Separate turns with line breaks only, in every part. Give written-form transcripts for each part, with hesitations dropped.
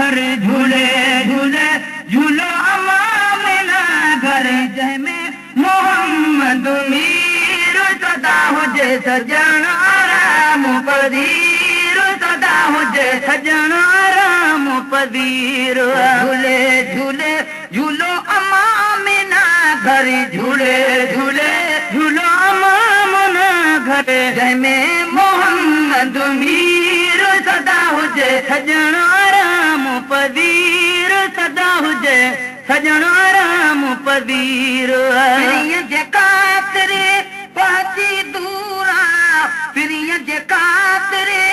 घर झूले झूले झूलो अमा मिला घर जंहिंमें मोहम्मद मीर सदा हुजे सजण आराम पदीर सदा हुजे सजण आराम पदीर झूले झूले झूलो अमा मिला घर झूले झूले झूलो अमा मुना घर जंहिंमें मोहम्मद मीर सदा हुजे सजण आराम पदीर सदा हुजे सजण आराम पदीर जे कातरे पहुची दूरा फिरिय जे कातरे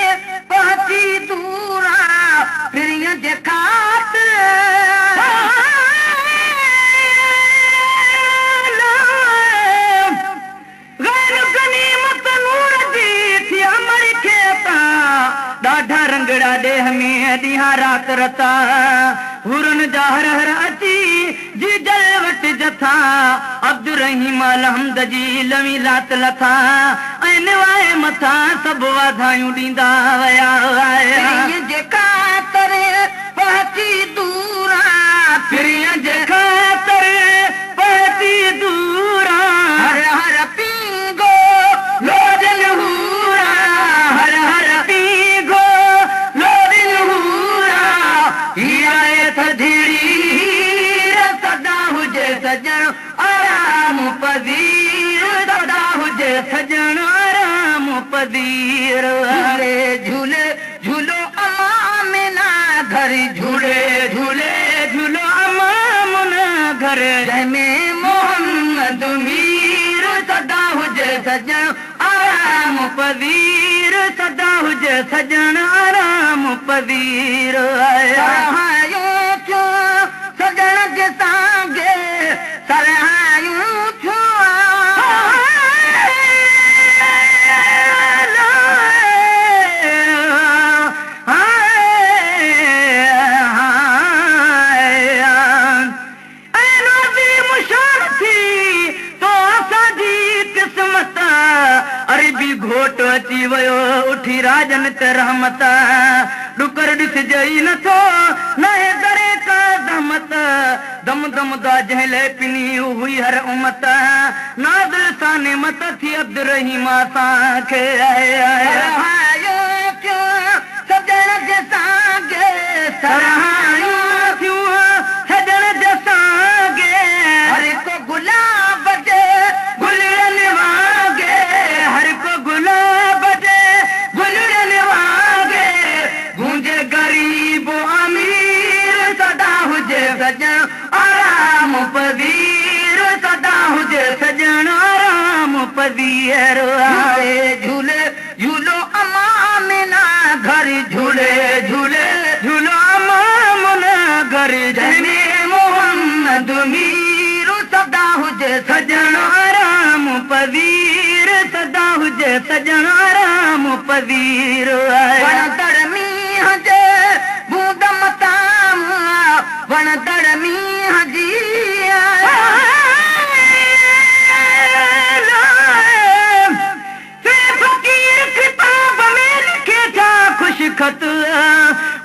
पहुची दूरा फिरिय जे खातिर ॾाढा रंगड़ा ॾेह में ॾींहं राति रता हुरन जा हर हर अची जी जल वटि जथा अब्दुर रहीम अलहमद जी लवी लात लथा ऐं निवाए मथां सभु वाधायूं ॾींदा विया जे ख़ातिर पहुची दूरा फिरिय जे ख़ातिर पहुची दूरा हर हर पींगो लोजन हूरा हर हर पींगो लोजन हूरा हीराए थधीर सदा हुजे सजण आराम पदीर सदा हुजे सजण आराम पदीर अरे झूले झूलो अमा मिना घर झूले झूले झूलो अमा मुना घर जंहिंमें मोहम्मद मीर सदा हुजे सजण आराम पदीर सदा हुजे सजण आराम पदीर सरहायूं थियो सजण जे सांगे सरहायूं थियो अरबी घोट अची वियो उठी राजन ते रहमत डुकर ॾिसजई नथो नहे दरे का दमत दम दम दा जंहिं लाइ पिनी हुई हर उमत नाज़िल सां नेमत थी अब्द रहीम असांखे सजण जे सांगे सरहायूं थियूं सजण जे सांगे हर को गुलाब जे गुलनि वांगे हर को गुलाब जे गुलनि वांगे गूंजे गरीब अमीर सदा हुजे सजण आराम पदीर सदा हुजे सजण आराम पदीर झूले झूलो अमा मिना घर झूले झूले झूलो अमा मुना घर जंहिंमें मोहम्मद मीर सदा हुजे सजण आराम पदीर सदा हुजे सजण आराम पदीर वणदड़ मींहं जे बूंद मतां वणदड़ मींहं जी खत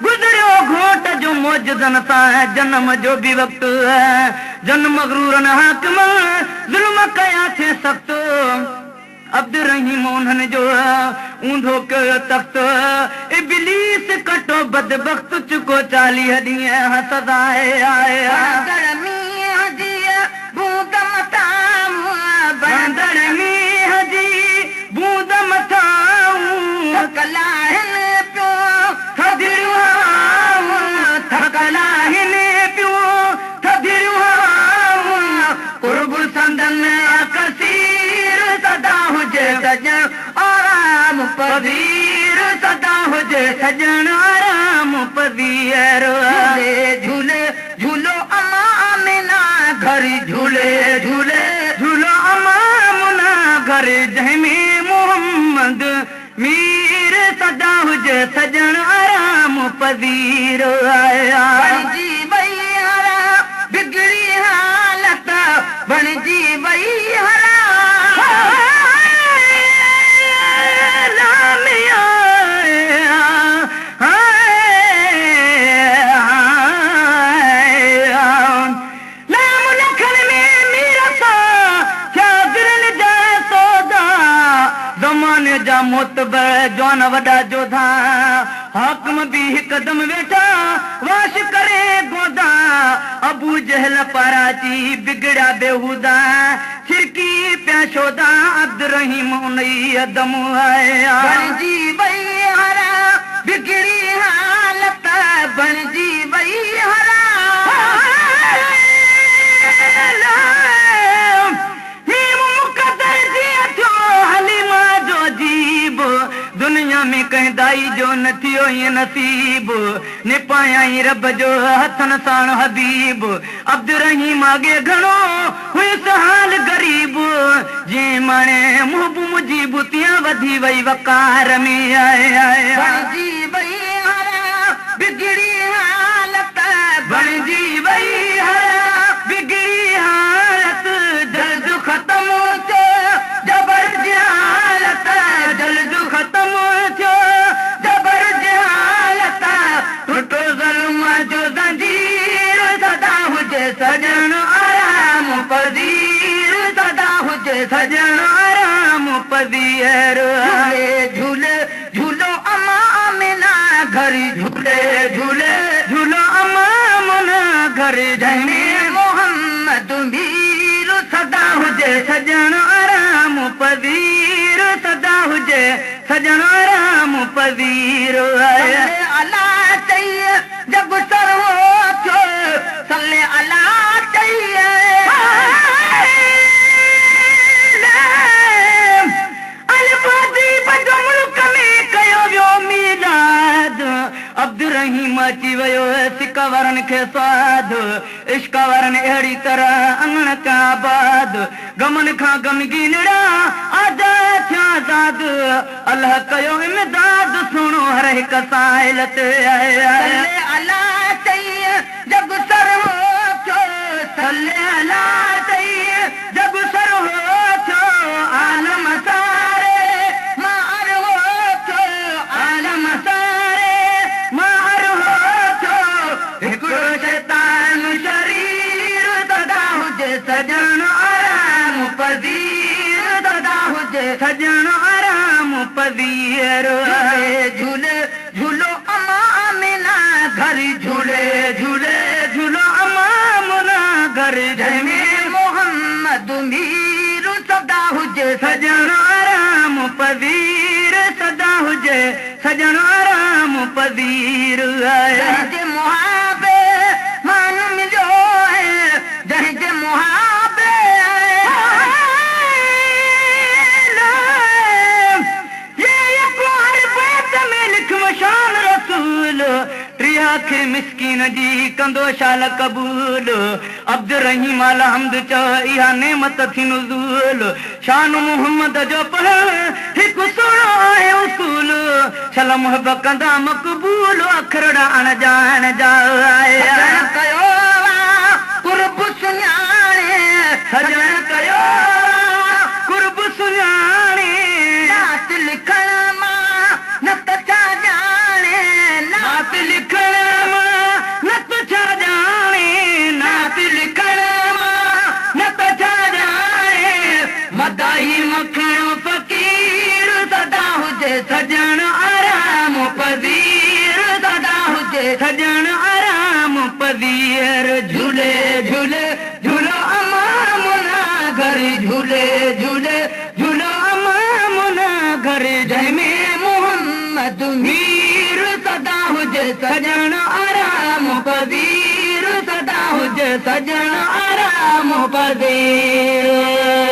गुज़रियो घोट जो मौजदन सां जन्म जो बि वक़्तु जन्म मग़रूरन हाकिम ज़ुल्म कया थे सख़्त अब्दुर रहीम उन्हनि जो ऊंधो कयो तख़्त इब्लीस कटो बदबख़्त चुको 40 ॾींहं सदाए आया मींहं जी बूंद मथां बंदड़ मींहं जी बूंद मथां कलाहिन सजण आराम पदीर सदा हुजे सजण आराम पदीर झूले झूलो अमा मिना घर झूले झूले झूलो अमा मुना घर जंहिंमें मोहम्मद मीर सदा हुजे सजण आराम पदीर बणजी वई हरा बिगड़ी हालत बणजी वई हरा जवान वॾा जोधा हाकम बि हिकदम वेठा वाश करे गोदा अबू जहल पाराची बिगड़िया बेहूदा छिरकी पिया शोदा अब्द रहीम उनई अदम आया बणजी वई हरा बिगड़ी हालत बणजी वई हरा दुनिया में कहीं दाई जो न थियो ये नसीब ने पायाई रब जो हथन साण हबीब अब्द रहीम आगे घणो हुई हाल गरीब जे माने मुहबू मुजी बुतियां वधी वई वकार में आए बणजी वई हरा बिगड़ी हालत बणजी वई हरा बिगड़ी हालत जल्द खत्म थो जबर जहालत जल्द खत्म थो जबर जहालत टुटो ज़ुल्म जो ज़ंजीर सदा हुजे सजण आराम पज़ीर सदा हुजे सजण आराम पज़ीर झूले झूलो अमा आमिना घर झूले झूले झूलो अमा मुना घर जंहिंमें मोहम्मद मीर सदा हुजे सजण आराम पज़ीर सदा हुजे सजण आराम पज़ीर अला चई जब सर हो थियो सल्ले अला चई अब्द रहीम अची वियो सिक वारनि खे स्वाद इश्क वारनि अहिड़ी तरह अंगण का आबाद गमन खां गमगीनड़ा आजा थिया ज़ाद अल्लाह कयो इमदाद सुणो हर हिक साहिल ते सल्ले अला चई जब सर हो थियो सल्ले अला चई जब सर हो थियो आलम सारे मार हो थियो आलम सारे मार हो थियो हिकिड़ो शैतान शरीर सदा हुजे सजण आराम पज़ीर सदा हुजे सजण आराम पज़ीर झूले झूलो अमा आमिना घर झूले झूले झूलो अमा मुना घर जंहिंमें मोहम्मद मीर सदा हुजे सजण आराम पज़ीर सदा हुजे सजण आराम पज़ीर जंहिंजे मुहाबे मान मिलियो है जंहिंजे मुहाबे शान रसूल टिया आखिर मिस्कीन जी कंदो शाल कबूल अब्द रहीम अल हमद चो इहा नेमत थी नुज़ूल शान मोहम्मद जो पढ़ हिकु सुणो आहे उसूल छल मुहब कंदा मक़बूल अखरड़ा अणजान जा सजण कयो कुर्ब सुञाणे सजण कयो कुर्ब सुञाणे नात लिखण नत छा जाने नात लिखण नत छा जाने नात लिखण नत छा जाने मदाही मखण फ़कीर सदा हुजे सजण आराम पज़ीर सदा हुजे सजण आराम पज़ीर झूले झूले झूलो अमा मुना घर झूले झूले झूलो अमा मुना घर जंहिंमें मीर सदा हुजे सजण आराम पज़ीर सदा हुजे सजण आराम पज़ीर